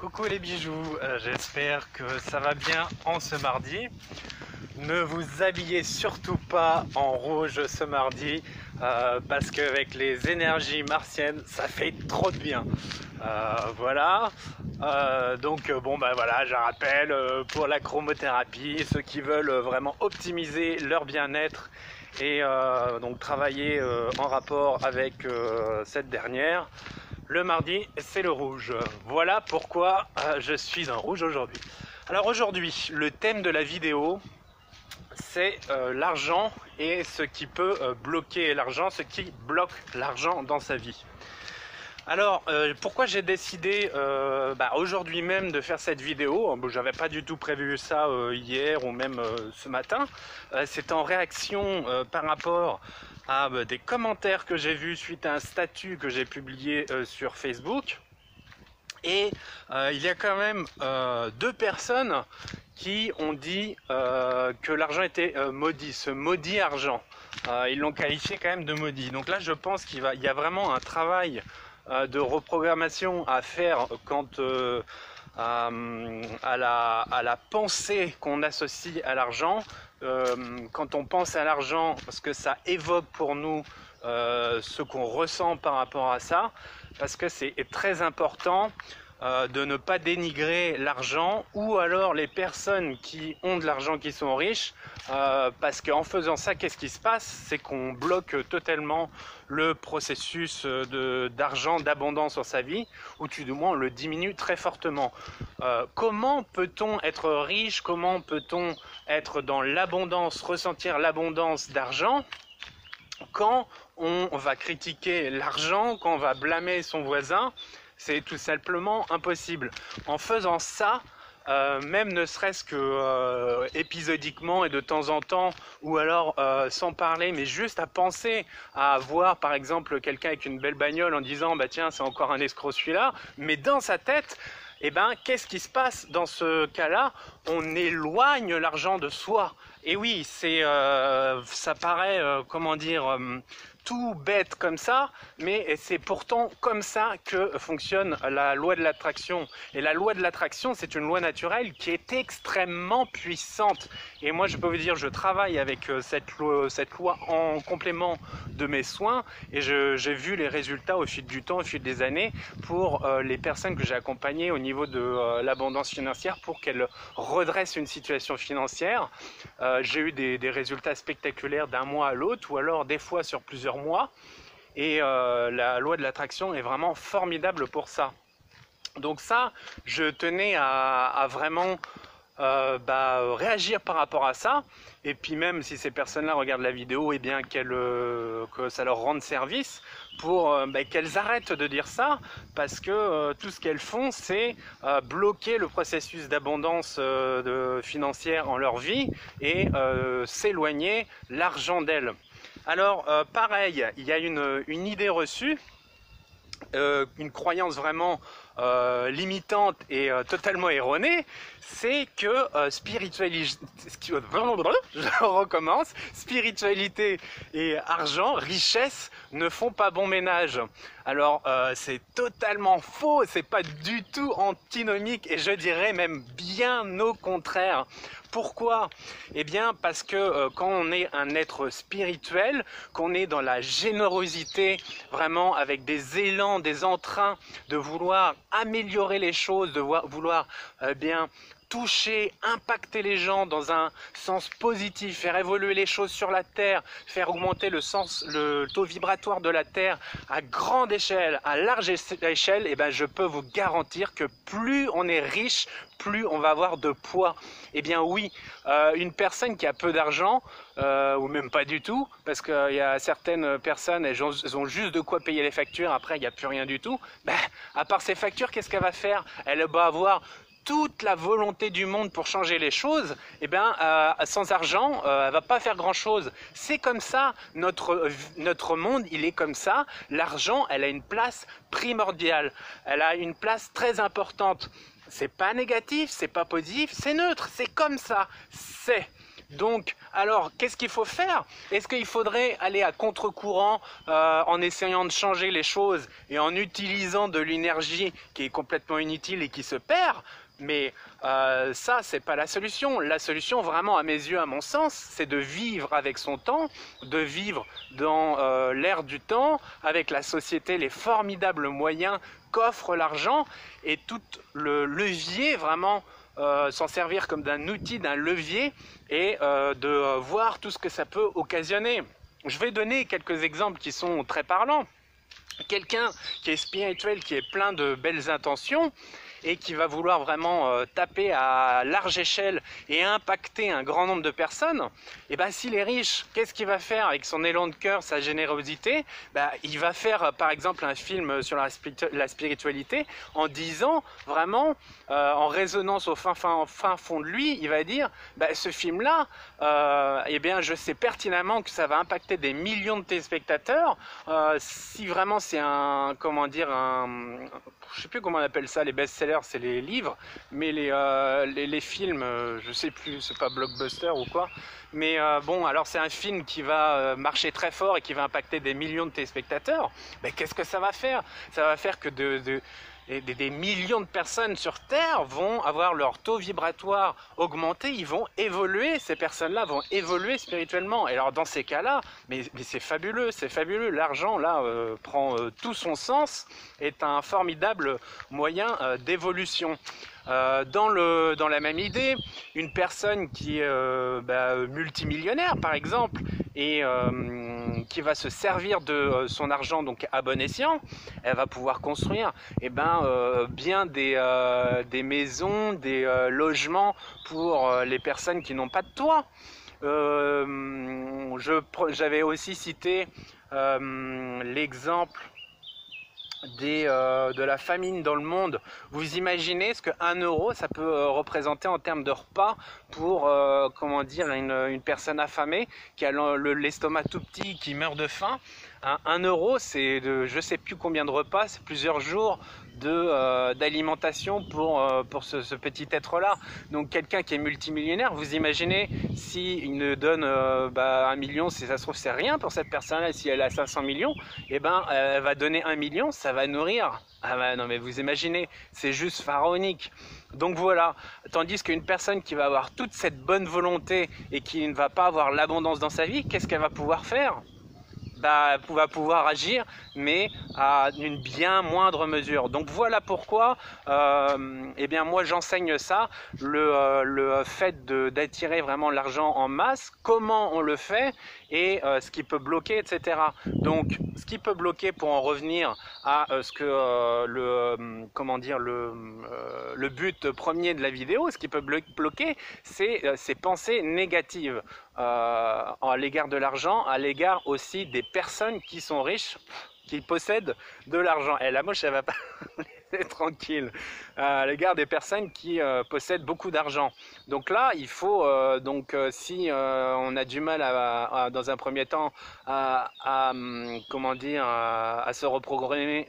Coucou les bijoux, j'espère que ça va bien en ce mardi. Ne vous habillez surtout pas en rouge ce mardi parce qu'avec les énergies martiennes ça fait trop de bien. Voilà, donc bon bah voilà, je rappelle pour la chromothérapie, ceux qui veulent vraiment optimiser leur bien-être et donc travailler en rapport avec cette dernière. Le mardi, c'est le rouge. Voilà pourquoi je suis en rouge aujourd'hui. Alors aujourd'hui, le thème de la vidéo, c'est l'argent et ce qui peut bloquer l'argent, ce qui bloque l'argent dans sa vie. Alors, pourquoi j'ai décidé aujourd'hui même de faire cette vidéo? J'avais pas du tout prévu ça hier ou même ce matin. C'est en réaction par rapport à des commentaires que j'ai vus suite à un statut que j'ai publié sur Facebook. Et il y a quand même deux personnes qui ont dit que l'argent était maudit, ce maudit argent. Ils l'ont qualifié quand même de maudit. Donc là, je pense qu'il y a vraiment un travail de reprogrammation à faire quant à la pensée qu'on associe à l'argent. Quand on pense à l'argent, parce que ça évoque pour nous ce qu'on ressent par rapport à ça, parce que c'est très important de ne pas dénigrer l'argent ou alors les personnes qui ont de l'argent, qui sont riches, parce qu'en faisant ça, qu'est-ce qui se passe? C'est qu'on bloque totalement le processus d'argent, d'abondance dans sa vie, ou du moins on le diminue très fortement. Comment peut-on être riche? Comment peut-on être dans l'abondance, ressentir l'abondance d'argent quand on va critiquer l'argent, quand on va blâmer son voisin? C'est tout simplement impossible. En faisant ça, même ne serait-ce que épisodiquement et de temps en temps, ou alors sans parler, mais juste à penser à voir par exemple quelqu'un avec une belle bagnole en disant bah tiens c'est encore un escroc celui-là, mais dans sa tête, eh ben qu'est-ce qui se passe dans ce cas-là? On éloigne l'argent de soi. Et oui, c'est ça paraît comment dire tout bête comme ça, mais c'est pourtant comme ça que fonctionne la loi de l'attraction. Et la loi de l'attraction, c'est une loi naturelle qui est extrêmement puissante. Et moi, je peux vous dire, je travaille avec cette loi en complément de mes soins, et j'ai vu les résultats au fil du temps, au fil des années, pour les personnes que j'ai accompagnées au niveau de l'abondance financière, pour qu'elles redressent une situation financière. J'ai eu des résultats spectaculaires d'un mois à l'autre, ou alors des fois sur plusieurs mois, et la loi de l'attraction est vraiment formidable pour ça. Donc ça, je tenais à vraiment réagir par rapport à ça, et puis même si ces personnes-là regardent la vidéo, et bien que ça leur rende service, pour qu'elles arrêtent de dire ça, parce que tout ce qu'elles font, c'est bloquer le processus d'abondance financière en leur vie et s'éloigner l'argent d'elles. Alors pareil, il y a une idée reçue, une croyance vraiment limitante et totalement erronée, c'est que je recommence, spiritualité et argent, richesse ne font pas bon ménage. Alors c'est totalement faux, c'est pas du tout antinomique, et je dirais même bien au contraire. Pourquoi? Eh bien parce que quand on est un être spirituel, qu'on est dans la générosité, vraiment avec des élans, des entrains de vouloir améliorer les choses, de vouloir bien toucher, impacter les gens dans un sens positif, faire évoluer les choses sur la Terre, faire augmenter le taux vibratoire de la Terre à grande échelle, à large échelle, et ben je peux vous garantir que plus on est riche, plus on va avoir de poids. Eh bien oui, une personne qui a peu d'argent, ou même pas du tout, parce qu'il y a certaines personnes, elles ont juste de quoi payer les factures, après il n'y a plus rien du tout, à part ces factures, qu'est-ce qu'elle va faire? Elle va avoir toute la volonté du monde pour changer les choses, et sans argent, elle va pas faire grand chose. C'est comme ça, notre monde, il est comme ça. L'argent, elle a une place primordiale, elle a une place très importante. C'est pas négatif, c'est pas positif, c'est neutre, c'est comme ça, c'est. Donc, alors, qu'est-ce qu'il faut faire? Est-ce qu'il faudrait aller à contre-courant en essayant de changer les choses et en utilisant de l'énergie qui est complètement inutile et qui se perd? Mais ça, c'est pas la solution. La solution, vraiment, à mes yeux, à mon sens, c'est de vivre avec son temps, de vivre dans l'ère du temps, avec la société, les formidables moyens qu'offre l'argent et tout le levier, vraiment, s'en servir comme d'un outil, d'un levier et de voir tout ce que ça peut occasionner. Je vais donner quelques exemples qui sont très parlants. Quelqu'un qui est spirituel, qui est plein de belles intentions et qui va vouloir vraiment taper à large échelle et impacter un grand nombre de personnes, et ben s'il est riche, qu'est-ce qu'il va faire avec son élan de cœur, sa générosité? Il va faire par exemple un film sur la spiritualité en disant vraiment, en résonance au fin fond de lui, il va dire ce film-là, eh bien je sais pertinemment que ça va impacter des millions de téléspectateurs. Si vraiment c'est un, comment dire, je sais plus comment on appelle ça, les best-sellers, c'est les livres, mais les films, je sais plus, c'est pas blockbuster ou quoi, mais bon, alors c'est un film qui va marcher très fort et qui va impacter des millions de téléspectateurs. Qu'est-ce que ça va faire? Ça va faire que des millions de personnes sur Terre vont avoir leur taux vibratoire augmenté, ils vont évoluer, ces personnes-là vont évoluer spirituellement. Et alors dans ces cas-là, mais c'est fabuleux, l'argent là prend tout son sens, est un formidable moyen d'évolution. Dans la même idée, une personne qui est multimillionnaire par exemple et qui va se servir de son argent donc à bon escient, elle va pouvoir construire bien des maisons, des logements pour les personnes qui n'ont pas de toit. J'avais aussi cité l'exemple de la famine dans le monde. Vous imaginez ce que 1 euro ça peut représenter en termes de repas pour comment dire une personne affamée qui a l'estomac tout petit, qui meurt de faim. 1 euro, c'est je sais plus combien de repas, c'est plusieurs jours d'alimentation pour ce petit être-là. Donc quelqu'un qui est multimillionnaire, vous imaginez s'il ne donne 1 million, si ça se trouve c'est rien pour cette personne-là, si elle a 500 millions, elle va donner 1 million, ça va nourrir. Non mais vous imaginez, c'est juste pharaonique. Donc voilà, tandis qu'une personne qui va avoir toute cette bonne volonté et qui ne va pas avoir l'abondance dans sa vie, qu'est-ce qu'elle va pouvoir faire? Va pouvoir agir, mais à une bien moindre mesure. Donc voilà pourquoi moi j'enseigne ça, le fait d'attirer vraiment l'argent en masse, comment on le fait et ce qui peut bloquer, etc. Donc ce qui peut bloquer, pour en revenir à ce que le but premier de la vidéo, ce qui peut bloquer, c'est ces pensées négatives à l'égard de l'argent, à l'égard aussi des personnes qui sont riches, qui possèdent de l'argent. Et la mouche, elle va pas tranquille, à l'égard des personnes qui possèdent beaucoup d'argent. Donc là, il faut, si on a du mal dans un premier temps à se reprogrammer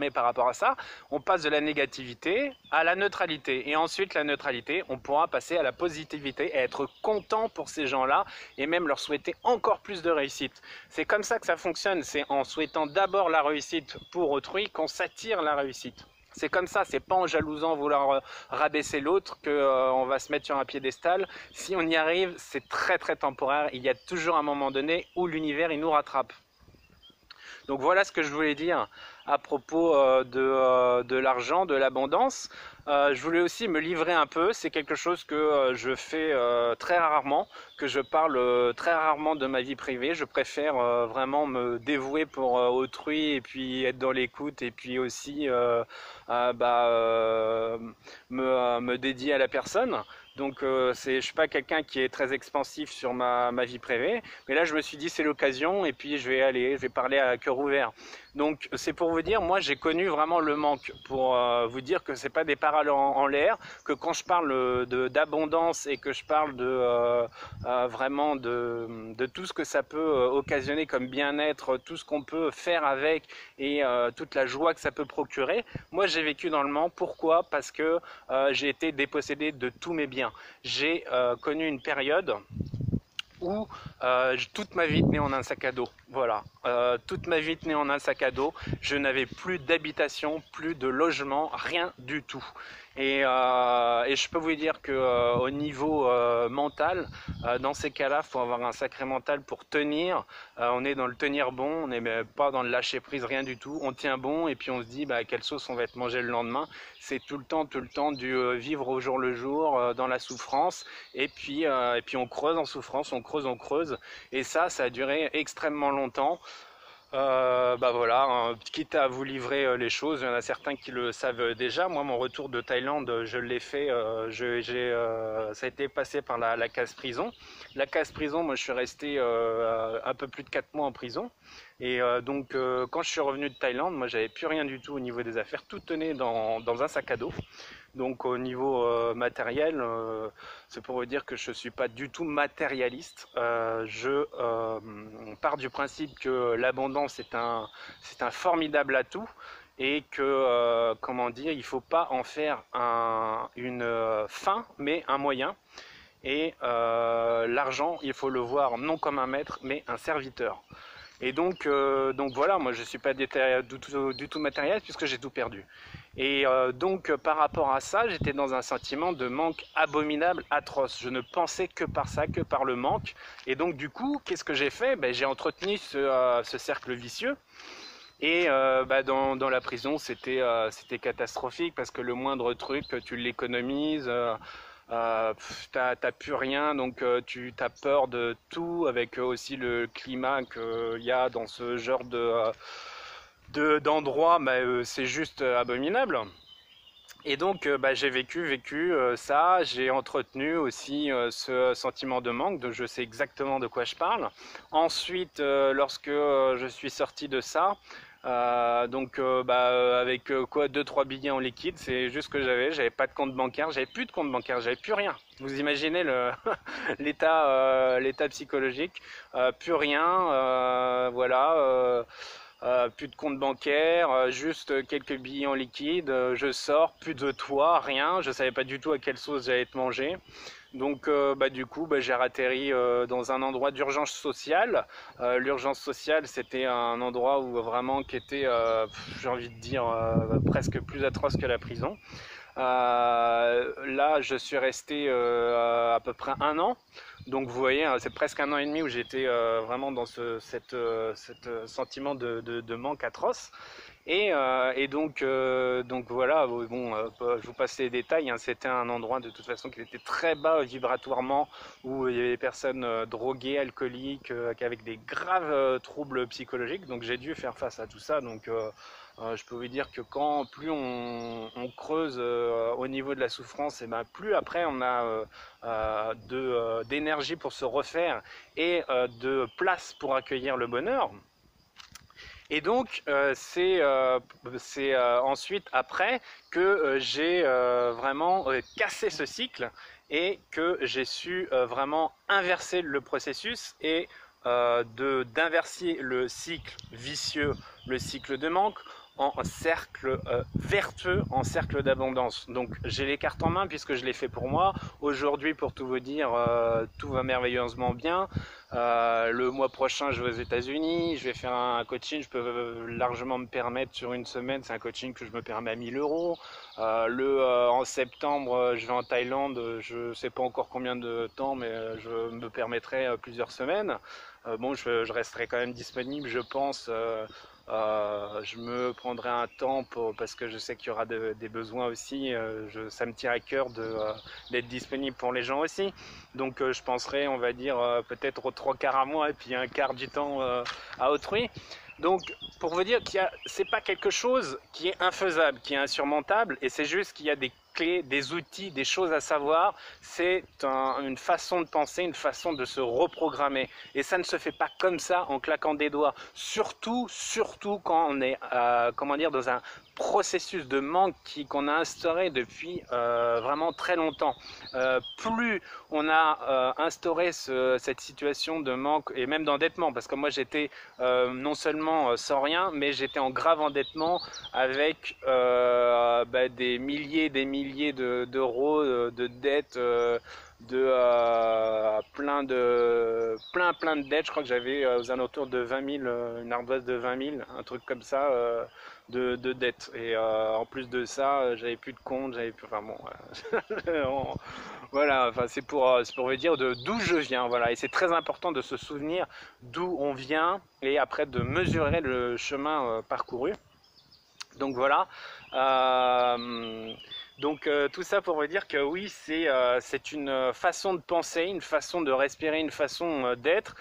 par rapport à ça, on passe de la négativité à la neutralité. Et ensuite, la neutralité, on pourra passer à la positivité et être content pour ces gens-là et même leur souhaiter encore plus de réussite. C'est comme ça que ça fonctionne, c'est en souhaitant d'abord la réussite pour autrui qu'on s'attire la réussite. C'est comme ça, c'est pas en jalousant vouloir rabaisser l'autre qu'on va se mettre sur un piédestal. Si on y arrive, c'est très très temporaire. Il y a toujours un moment donné où l'univers il nous rattrape. Donc voilà ce que je voulais dire à propos de l'argent, de l'abondance. Je voulais aussi me livrer un peu, c'est quelque chose que je fais très rarement, que je parle très rarement de ma vie privée. Je préfère vraiment me dévouer pour autrui et puis être dans l'écoute et puis aussi me dédier à la personne. Donc je suis pas quelqu'un qui est très expansif sur ma vie privée, mais là je me suis dit c'est l'occasion et puis je vais parler à cœur ouvert. Donc c'est pour vous dire, moi j'ai connu vraiment le manque, pour vous dire que c'est pas des paroles en l'air, que quand je parle d'abondance et que je parle vraiment de tout ce que ça peut occasionner comme bien-être, tout ce qu'on peut faire avec et toute la joie que ça peut procurer, moi j'ai vécu dans le manque. Pourquoi? Parce que j'ai été dépossédé de tous mes biens. bien. J'ai connu une période où toute ma vie tenait en un sac à dos. Voilà, toute ma vie tenait en un sac à dos. Je n'avais plus d'habitation, plus de logement, rien du tout. Et je peux vous dire que au niveau mental, dans ces cas-là, il faut avoir un sacré mental pour tenir. On est dans le tenir bon, on n'est pas dans le lâcher prise, rien du tout. On tient bon et puis on se dit bah, quelle sauce on va être mangé le lendemain. C'est tout le temps du vivre au jour le jour, dans la souffrance. Et puis on creuse en souffrance, on creuse. Et ça a duré extrêmement longtemps. Bah voilà, hein, quitte à vous livrer les choses, il y en a certains qui le savent déjà. Moi, mon retour de Thaïlande, je l'ai fait, ça a été passé par la case prison. La case prison, moi je suis resté un peu plus de 4 mois en prison. Et donc quand je suis revenu de Thaïlande, moi j'avais plus rien du tout au niveau des affaires, tout tenait dans un sac à dos. Donc au niveau matériel, c'est pour vous dire que je ne suis pas du tout matérialiste. Je pars du principe que l'abondance est un formidable atout et que, comment dire, il ne faut pas en faire une fin, mais un moyen. Et l'argent, il faut le voir non comme un maître, mais un serviteur. Et donc voilà, moi je ne suis pas du tout matériel puisque j'ai tout perdu. Et donc par rapport à ça, j'étais dans un sentiment de manque abominable, atroce. Je ne pensais que par ça, que par le manque. Et donc du coup, qu'est-ce que j'ai fait? J'ai entretenu ce cercle vicieux. Et dans la prison, c'était catastrophique parce que le moindre truc, tu l'économises. T'as plus rien, donc tu as peur de tout, avec aussi le climat qu'il y a dans ce genre d'endroit, c'est juste abominable. Et donc j'ai vécu ça, j'ai entretenu aussi ce sentiment de manque, donc je sais exactement de quoi je parle. Ensuite, lorsque je suis sorti de ça, avec quoi 2-3 billets en liquide, c'est juste ce que j'avais pas de compte bancaire, j'avais plus de compte bancaire, j'avais plus rien. Vous imaginez l'état psychologique, plus rien, voilà. Plus de compte bancaire, juste quelques billets en liquide, je sors, plus de toit, rien, je savais pas du tout à quelle sauce j'allais être mangé. Donc du coup j'ai atterri dans un endroit d'urgence sociale. L'urgence sociale, c'était un endroit où vraiment qui était, j'ai envie de dire, presque plus atroce que la prison. Là je suis resté à peu près 1 an. Donc vous voyez, c'est presque 1 an et demi où j'étais vraiment dans ce sentiment de manque atroce. Et donc voilà, bon, je vous passe les détails, hein, c'était un endroit de toute façon qui était très bas vibratoirement, où il y avait des personnes droguées, alcooliques, avec des graves troubles psychologiques, donc j'ai dû faire face à tout ça. Donc je peux vous dire que quand plus on creuse au niveau de la souffrance, et plus après on a d'énergie pour se refaire et de place pour accueillir le bonheur. Et donc c'est ensuite après que j'ai vraiment cassé ce cycle et que j'ai su vraiment inverser le processus et d'inverser le cycle vicieux, le cycle de manque, en cercle vertueux, en cercle d'abondance. Donc j'ai les cartes en main puisque je l'ai fait pour moi. Aujourd'hui, pour tout vous dire, tout va merveilleusement bien. Le mois prochain, je vais aux États-Unis, je vais faire un coaching, je peux largement me permettre sur une semaine, c'est un coaching que je me permets à 1 000 €. En septembre, je vais en Thaïlande, je ne sais pas encore combien de temps, mais je me permettrai plusieurs semaines. Bon, je resterai quand même disponible, je pense. Je me prendrai un temps parce que je sais qu'il y aura des besoins aussi. Ça me tient à cœur d'être disponible pour les gens aussi. Donc je penserai, on va dire, peut-être aux 3/4 à moi et puis 1/4 du temps à autrui. Donc pour vous dire c'est pas quelque chose qui est infaisable, qui est insurmontable, et c'est juste qu'il y a des clés, des outils, des choses à savoir. C'est une façon de penser, une façon de se reprogrammer. Et ça ne se fait pas comme ça en claquant des doigts. Surtout quand on est comment dire, dans un processus de manque qu'on a instauré depuis vraiment très longtemps. Plus on a instauré cette situation de manque et même d'endettement, parce que moi j'étais non seulement sans rien, mais j'étais en grave endettement avec des milliers d'euros de dettes, plein de dettes. Je crois que j'avais aux alentours de 20 000, une ardoise de 20 000, un truc comme ça, de dettes. Et en plus de ça, j'avais plus de compte, j'avais plus, enfin bon, voilà, enfin c'est pour vous dire d'où je viens, voilà. Et c'est très important de se souvenir d'où on vient et après de mesurer le chemin parcouru. Donc voilà. Tout ça pour vous dire que oui, c'est une façon de penser, une façon de respirer, une façon d'être.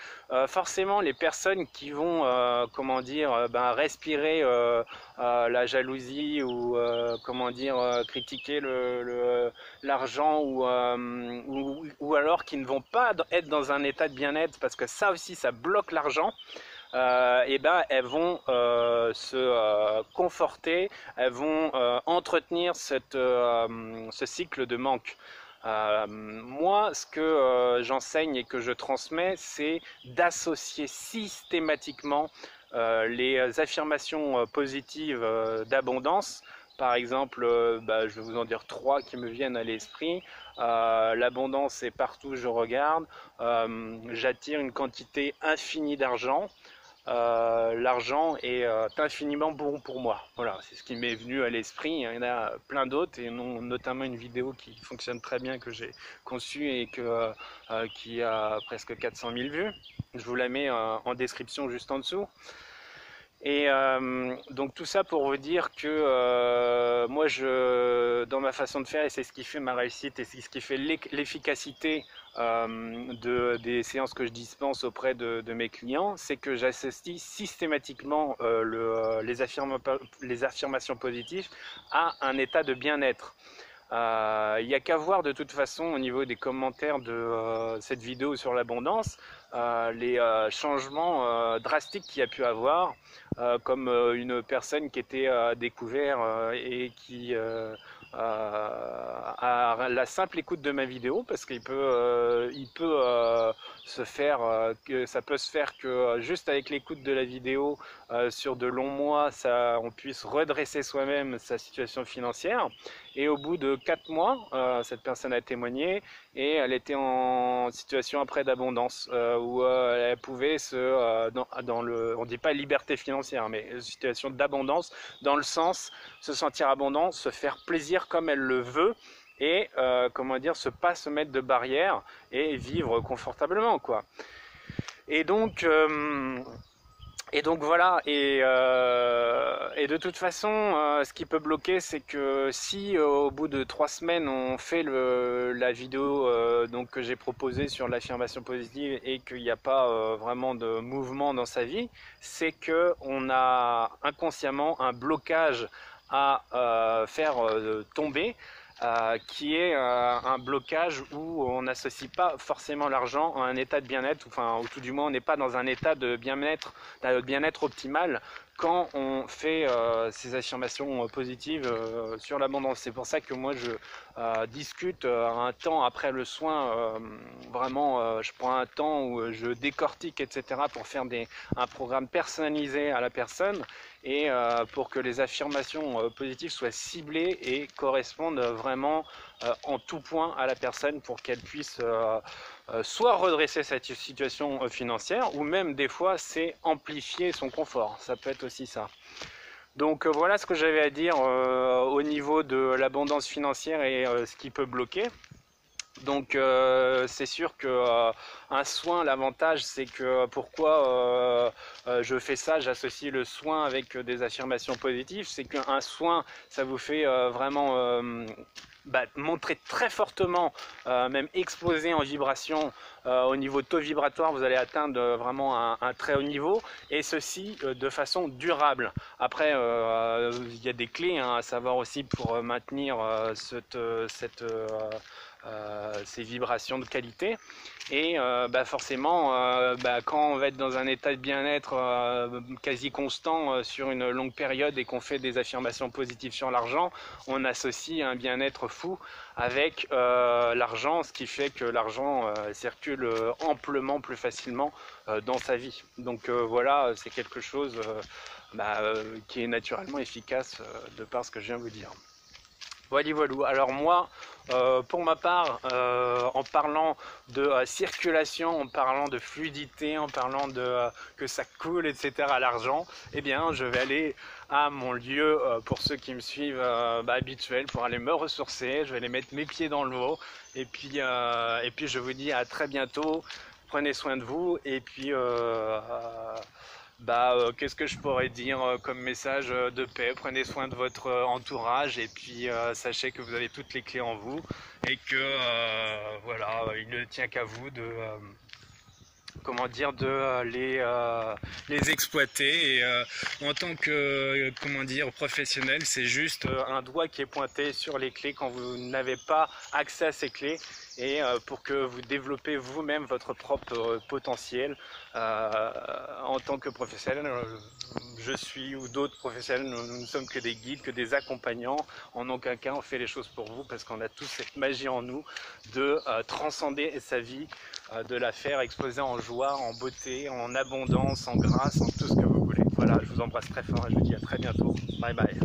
Forcément, les personnes qui vont, comment dire, respirer la jalousie ou comment dire, critiquer l'argent ou alors qui ne vont pas être dans un état de bien-être parce que ça aussi, ça bloque l'argent. Elles vont se conforter, elles vont entretenir ce cycle de manque. Moi, ce que j'enseigne et que je transmets, c'est d'associer systématiquement les affirmations positives d'abondance. Par exemple, je vais vous en dire 3 qui me viennent à l'esprit. L'abondance est partout où je regarde. J'attire une quantité infinie d'argent. L'argent est infiniment bon pour moi. Voilà, c'est ce qui m'est venu à l'esprit. Il y en a plein d'autres, et notamment une vidéo qui fonctionne très bien, que j'ai conçue et qui a presque 400 000 vues. Je vous la mets en description juste en dessous. Et donc tout ça pour vous dire que moi, dans ma façon de faire, et c'est ce qui fait ma réussite et c'est ce qui fait l'efficacité des séances que je dispense auprès de mes clients, c'est que j'associe systématiquement les affirmations positives à un état de bien-être. Il n'y a qu'à voir de toute façon au niveau des commentaires de cette vidéo sur l'abondance, les changements drastiques qu'il y a pu avoir, comme une personne qui était à découvert et qui à la simple écoute de ma vidéo, parce qu'il peut, se faire, que ça peut se faire que juste avec l'écoute de la vidéo sur de longs mois, on puisse redresser soi-même sa situation financière. Et au bout de 4 mois, cette personne a témoigné et elle était en situation après d'abondance où elle pouvait on dit pas liberté financière, mais situation d'abondance dans le sens se sentir abondant, se faire plaisir comme elle le veut et comment dire, pas se mettre de barrières et vivre confortablement, quoi. Et donc voilà, et de toute façon, ce qui peut bloquer, c'est que si au bout de 3 semaines on fait la vidéo donc que j'ai proposée sur l'affirmation positive et qu'il n'y a pas vraiment de mouvement dans sa vie, c'est que on a inconsciemment un blocage à faire tomber. Qui est un blocage où on n'associe pas forcément l'argent à un état de bien-être, ou tout du moins on n'est pas dans un état de bien-être optimal quand on fait ces affirmations positives sur l'abondance. C'est pour ça que moi je discute un temps après le soin, vraiment je prends un temps où je décortique, etc., pour faire un programme personnalisé à la personne et pour que les affirmations positives soient ciblées et correspondent vraiment en tout point à la personne pour qu'elle puisse soit redresser cette situation financière, ou même des fois c'est amplifier son confort, ça peut être aussi ça. Donc voilà ce que j'avais à dire au niveau de l'abondance financière et ce qui peut bloquer. Donc c'est sûr que un soin, l'avantage c'est que pourquoi je fais ça, j'associe le soin avec des affirmations positives, c'est qu'un soin ça vous fait vraiment montrer très fortement, même exploser en vibration au niveau de taux vibratoire, vous allez atteindre vraiment un très haut niveau, et ceci de façon durable. Après il y a des clés à savoir aussi pour maintenir ces vibrations de qualité, et forcément quand on va être dans un état de bien-être quasi constant sur une longue période et qu'on fait des affirmations positives sur l'argent, on associe un bien-être fou avec l'argent, ce qui fait que l'argent circule amplement plus facilement dans sa vie. Donc voilà, c'est quelque chose qui est naturellement efficace de par ce que je viens de vous dire. Voilà, voilà. Alors moi, pour ma part, en parlant de circulation, en parlant de fluidité, en parlant de que ça coule, etc., l'argent, eh bien, je vais aller à mon lieu, pour ceux qui me suivent, habituel, pour aller me ressourcer. Je vais aller mettre mes pieds dans l'eau. Et puis je vous dis à très bientôt. Prenez soin de vous. Et puis, qu'est-ce que je pourrais dire comme message de paix? Prenez soin de votre entourage et puis sachez que vous avez toutes les clés en vous et que voilà, il ne tient qu'à vous de comment dire, de les exploiter. Et en tant que comment dire, professionnel, c'est juste un doigt qui est pointé sur les clés quand vous n'avez pas accès à ces clés, et pour que vous développez vous-même votre propre potentiel en tant que professionnel. Je suis, ou d'autres professionnels, nous ne sommes que des guides, que des accompagnants. En aucun cas on fait les choses pour vous, parce qu'on a tous cette magie en nous de transcender sa vie, de la faire exploser en joie, en beauté, en abondance, en grâce, en tout ce que vous voulez. Voilà, je vous embrasse très fort et je vous dis à très bientôt. Bye bye.